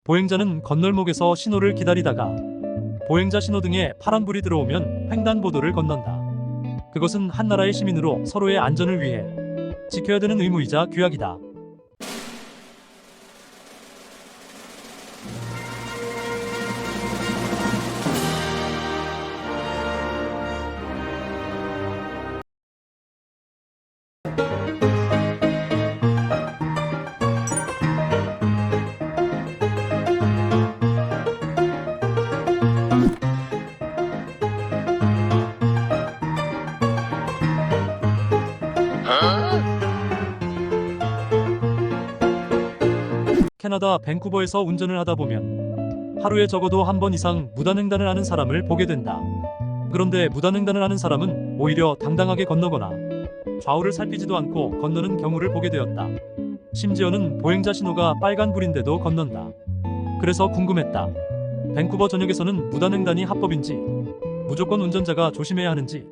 보행자는 건널목에서 신호를 기다리다가 보행자 신호등에 파란불이 들어오면 횡단보도를 건넌다. 그것은 한 나라의 시민으로 서로의 안전을 위해 지켜야 되는 의무이자 규약이다. 캐나다 밴쿠버에서 운전을 하다 보면 하루에 적어도 한 번 이상 무단횡단을 하는 사람을 보게 된다. 그런데 무단횡단을 하는 사람은 오히려 당당하게 건너거나 좌우를 살피지도 않고 건너는 경우를 보게 되었다. 심지어는 보행자 신호가 빨간불인데도 건넌다. 그래서 궁금했다. 밴쿠버 전역에서는 무단횡단이 합법인지, 무조건 운전자가 조심해야 하는지,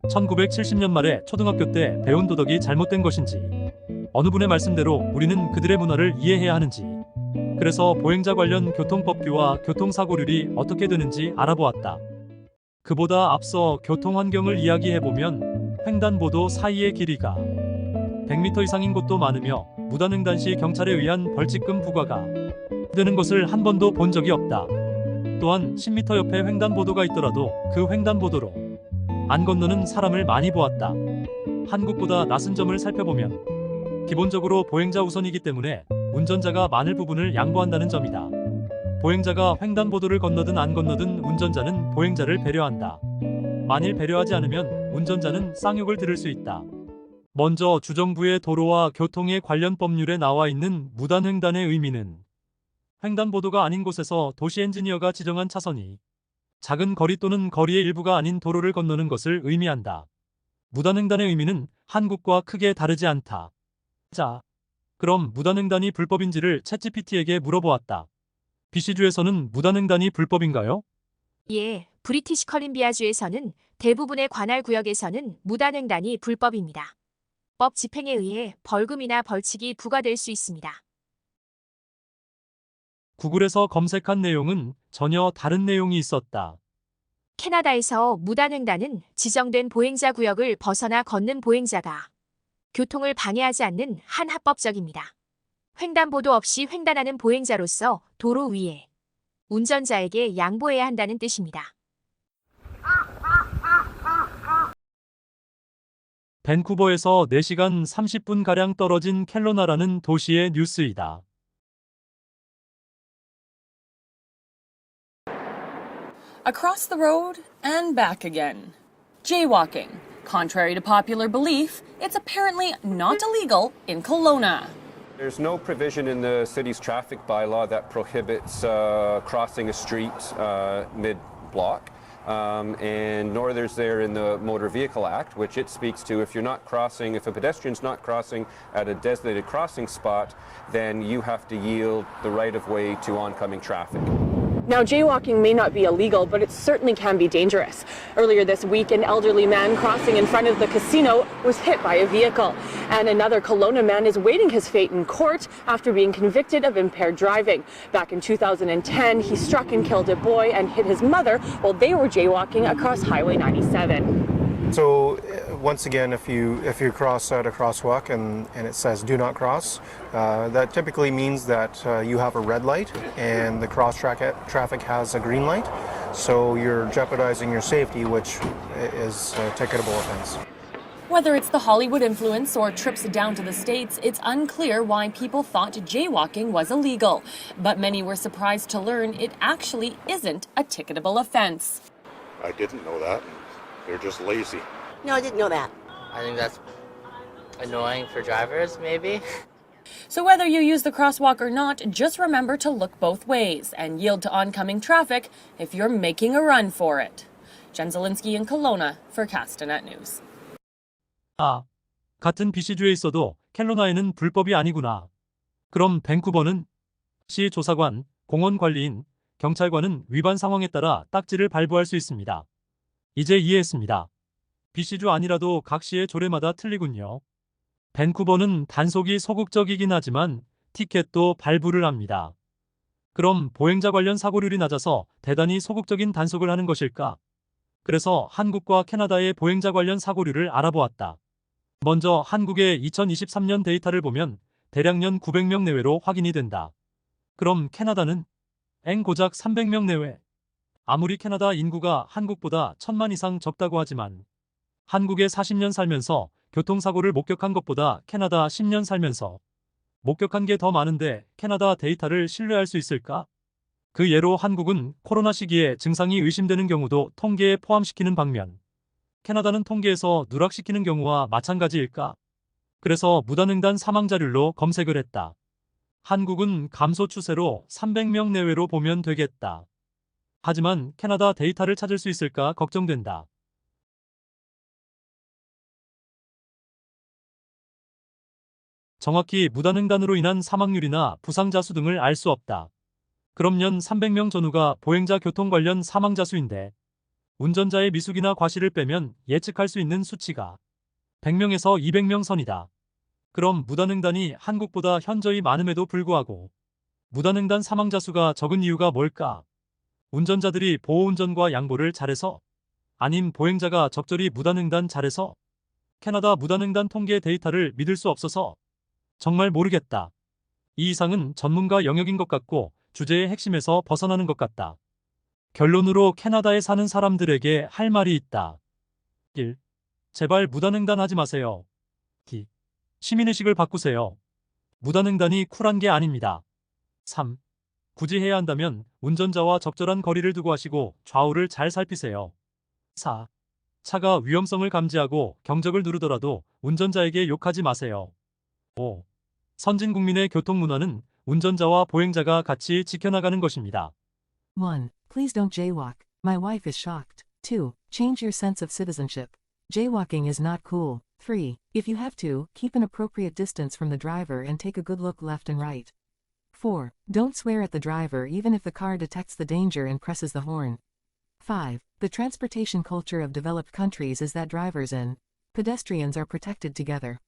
1970년 말에 초등학교 때 배운 도덕이 잘못된 것인지, 어느 분의 말씀대로 우리는 그들의 문화를 이해해야 하는지, 그래서 보행자 관련 교통법규와 교통사고률이 어떻게 되는지 알아보았다. 그보다 앞서 교통환경을 이야기해보면 횡단보도 사이의 길이가 100m 이상인 곳도 많으며 무단횡단 시 경찰에 의한 벌칙금 부과가 되는 것을 한 번도 본 적이 없다. 또한 10m 옆에 횡단보도가 있더라도 그 횡단보도로 안 건너는 사람을 많이 보았다. 한국보다 낯선 점을 살펴보면 기본적으로 보행자 우선이기 때문에 운전자가 많을 부분을 양보한다는 점이다. 보행자가 횡단보도를 건너든 안 건너든 운전자는 보행자를 배려한다. 만일 배려하지 않으면 운전자는 쌍욕을 들을 수 있다. 먼저 주정부의 도로와 교통에 관련 법률에 나와 있는 무단횡단의 의미는 횡단보도가 아닌 곳에서 도시 엔지니어가 지정한 차선이 작은 거리 또는 거리의 일부가 아닌 도로를 건너는 것을 의미한다. 무단횡단의 의미는 한국과 크게 다르지 않다. 자, 그럼 무단횡단이 불법인지를 챗GPT에게 물어보았다. BC주에서는 무단횡단이 불법인가요? 예, 브리티시 컬럼비아주에서는 대부분의 관할 구역에서는 무단횡단이 불법입니다. 법 집행에 의해 벌금이나 벌칙이 부과될 수 있습니다. 구글에서 검색한 내용은 전혀 다른 내용이 있었다. 캐나다에서 무단횡단은 지정된 보행자 구역을 벗어나 걷는 보행자가 교통을 방해하지 않는 한 합법적입니다. 횡단보도 없이 횡단하는 보행자로서 도로 위에 운전자에게 양보해야 한다는 뜻입니다. 밴쿠버에서 4시간 30분가량 떨어진 켈로나라는 도시의 뉴스이다. Across the road and back again. Jaywalking. Contrary to popular belief, it's apparently not illegal in Kelowna. There's no provision in the city's traffic bylaw that prohibits crossing a street mid-block, and nor there's there in the Motor Vehicle Act, which it speaks to if you're not crossing, if a pedestrian's not crossing at a designated crossing spot, then you have to yield the right-of-way to oncoming traffic. Now, jaywalking may not be illegal, but it certainly can be dangerous. Earlier this week, an elderly man crossing in front of the casino was hit by a vehicle. And another Kelowna man is waiting his fate in court after being convicted of impaired driving. Back in 2010, he struck and killed a boy and hit his mother while they were jaywalking across Highway 97. So once again, if you cross at a crosswalk and it says do not cross, that typically means that you have a red light and the traffic has a green light. So you're jeopardizing your safety, which is a ticketable offense. Whether it's the Hollywood influence or trips down to the States, it's unclear why people thought jaywalking was illegal. But many were surprised to learn it actually isn't a ticketable offense. I didn't know that. They're just lazy. No, I didn't know that. I think that's annoying for drivers, maybe. So whether you use the crosswalk or not, just remember to look both ways and yield to oncoming traffic if you're making a run for it. Jen Zielinski in Kelowna for Castanet News. 같은 BC주에 있어도 켈로나에는 불법이 아니구나. 그럼 밴쿠버는? 시 조사관, 공원 관리인, 경찰관은 위반 상황에 따라 딱지를 발부할 수 있습니다. 이제 이해했습니다. BC주 아니라도 각 시의 조례마다 틀리군요. 밴쿠버는 단속이 소극적이긴 하지만 티켓도 발부를 합니다. 그럼 보행자 관련 사고률이 낮아서 대단히 소극적인 단속을 하는 것일까? 그래서 한국과 캐나다의 보행자 관련 사고률을 알아보았다. 먼저 한국의 2023년 데이터를 보면 대략 년 900명 내외로 확인이 된다. 그럼 캐나다는? 고작 300명 내외. 아무리 캐나다 인구가 한국보다 1000만 이상 적다고 하지만 한국에 40년 살면서 교통사고를 목격한 것보다 캐나다 10년 살면서 목격한 게 더 많은데 캐나다 데이터를 신뢰할 수 있을까? 그 예로 한국은 코로나 시기에 증상이 의심되는 경우도 통계에 포함시키는 반면 캐나다는 통계에서 누락시키는 경우와 마찬가지일까? 그래서 무단횡단 사망자율로 검색을 했다. 한국은 감소 추세로 300명 내외로 보면 되겠다. 하지만 캐나다 데이터를 찾을 수 있을까 걱정된다. 정확히 무단횡단으로 인한 사망률이나 부상자 수 등을 알 수 없다. 그럼 연 300명 전후가 보행자 교통 관련 사망자 수인데 운전자의 미숙이나 과실을 빼면 예측할 수 있는 수치가 100명에서 200명 선이다. 그럼 무단횡단이 한국보다 현저히 많음에도 불구하고 무단횡단 사망자 수가 적은 이유가 뭘까? 운전자들이 보호운전과 양보를 잘해서? 아님 보행자가 적절히 무단횡단 잘해서? 캐나다 무단횡단 통계 데이터를 믿을 수 없어서? 정말 모르겠다. 이 이상은 전문가 영역인 것 같고 주제의 핵심에서 벗어나는 것 같다. 결론으로 캐나다에 사는 사람들에게 할 말이 있다. 1. 제발 무단횡단하지 마세요. 2. 시민의식을 바꾸세요. 무단횡단이 쿨한 게 아닙니다. 3. 굳이 해야 한다면 운전자와 적절한 거리를 두고 하시고 좌우를 잘 살피세요. 4. 차가 위험성을 감지하고 경적을 누르더라도 운전자에게 욕하지 마세요. 5. 선진 국민의 교통 문화는 운전자와 보행자가 같이 지켜나가는 것입니다. 1. Please don't jaywalk. My wife is shocked. 2. Change your sense of citizenship. Jaywalking is not cool. 3. If you have to, keep an appropriate distance from the driver and take a good look left and right. 4. Don't swear at the driver even if the car detects the danger and presses the horn. 5. The transportation culture of developed countries is that drivers and pedestrians are protected together.